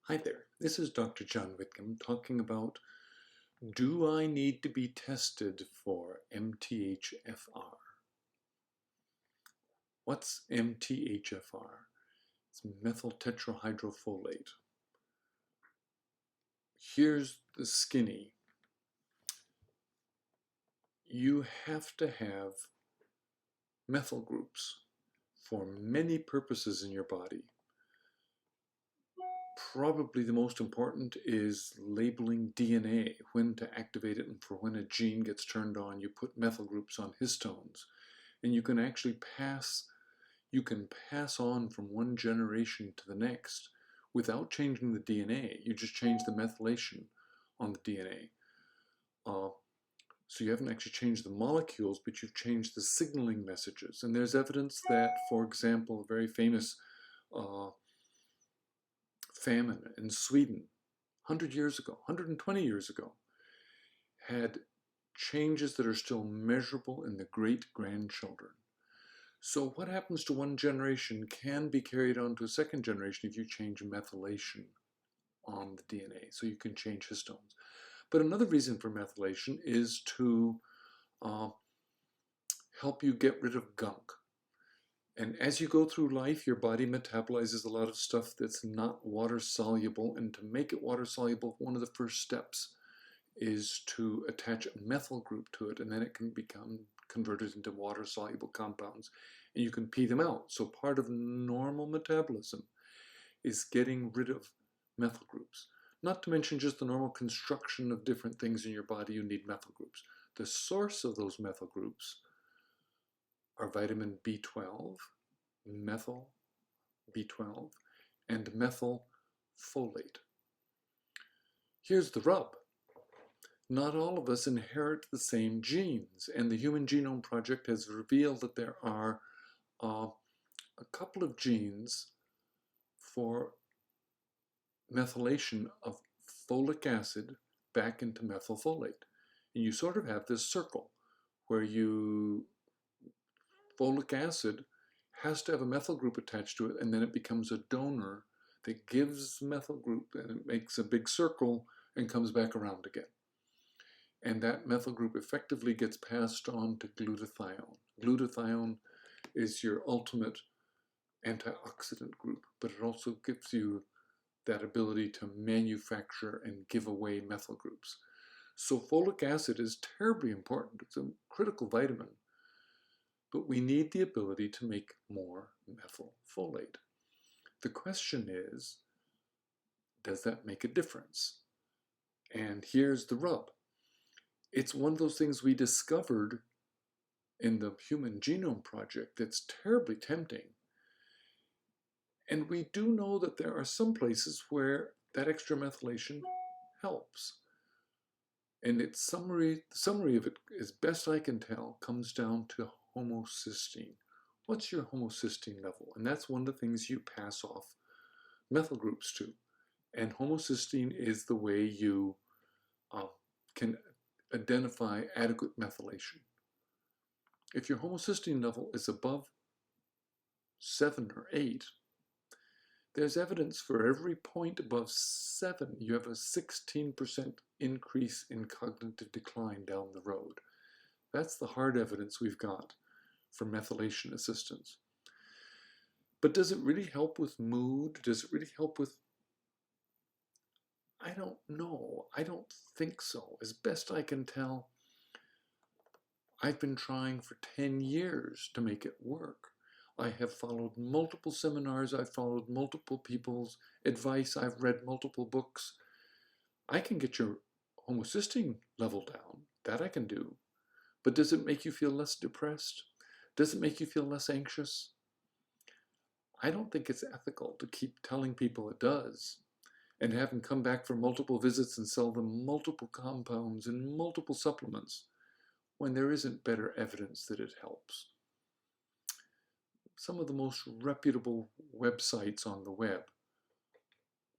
Hi there, this is Dr. John Whitcomb talking about, do I need to be tested for MTHFR? What's MTHFR? It's methyl tetrahydrofolate. Here's the skinny. You have to have methyl groups for many purposes in your body. Probably the most important is labeling DNA, when to activate it, and for when a gene gets turned on, you put methyl groups on histones. And you can actually pass on from one generation to the next without changing the DNA. You just change the methylation on the DNA. So you haven't actually changed the molecules, but you've changed the signaling messages. And there's evidence that, for example, a very famous famine in Sweden 100 years ago, 120 years ago, had changes that are still measurable in the great-grandchildren. So what happens to one generation can be carried on to a second generation if you change methylation on the DNA, so you can change histones. But another reason for methylation is to help you get rid of gunk. And as you go through life, your body metabolizes a lot of stuff that's not water soluble, and to make it water soluble, one of the first steps is to attach a methyl group to it, and then it can become converted into water soluble compounds, and you can pee them out. So part of normal metabolism is getting rid of methyl groups. Not to mention just the normal construction of different things in your body, you need methyl groups. The source of those methyl groups are vitamin B12, methyl B12, and methyl folate. Here's the rub. Not all of us inherit the same genes, and the Human Genome Project has revealed that there are a couple of genes for methylation of folic acid back into methylfolate. And you sort of have this circle where folic acid has to have a methyl group attached to it, and then it becomes a donor that gives methyl group, and it makes a big circle and comes back around again. And that methyl group effectively gets passed on to glutathione. Glutathione is your ultimate antioxidant group, but it also gives you that ability to manufacture and give away methyl groups. So folic acid is terribly important. It's a critical vitamin. But we need the ability to make more methylfolate. The question is, does that make a difference? And here's the rub. It's one of those things we discovered in the Human Genome Project that's terribly tempting. And we do know that there are some places where that extra methylation helps. And the summary of it, as best I can tell, comes down to homocysteine. What's your homocysteine level? And that's one of the things you pass off methyl groups to. And homocysteine is the way you can identify adequate methylation. If your homocysteine level is above 7 or 8, there's evidence for every point above 7, you have a 16% increase in cognitive decline down the road. That's the hard evidence we've got for methylation assistance. But does it really help with mood? Does it really help with... I don't know. I don't think so. As best I can tell, I've been trying for 10 years to make it work. I have followed multiple seminars, I've followed multiple people's advice, I've read multiple books. I can get your homocysteine level down, that I can do. But does it make you feel less depressed? Does it make you feel less anxious? I don't think it's ethical to keep telling people it does, and have them come back for multiple visits and sell them multiple compounds and multiple supplements when there isn't better evidence that it helps. Some of the most reputable websites on the web,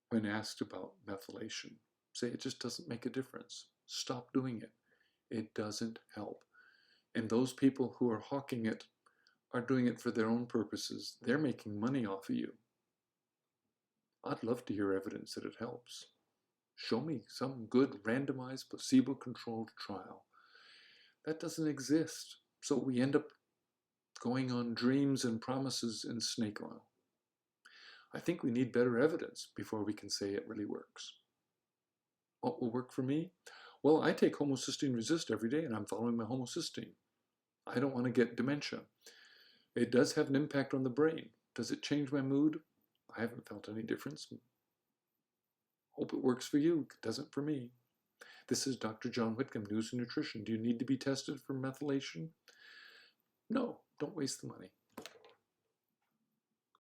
when asked about methylation, say it just doesn't make a difference. Stop doing it. It doesn't help. And those people who are hawking it are doing it for their own purposes. They're making money off of you. I'd love to hear evidence that it helps. Show me some good randomized placebo-controlled trial. That doesn't exist. So we end up going on dreams and promises and snake oil. I think we need better evidence before we can say it really works. What will work for me? Well, I take homocysteine resist every day and I'm following my homocysteine. I don't want to get dementia. It does have an impact on the brain. Does it change my mood? I haven't felt any difference. Hope it works for you. It doesn't for me. This is Dr. John Whitcomb, News and Nutrition. Do you need to be tested for methylation? No, don't waste the money.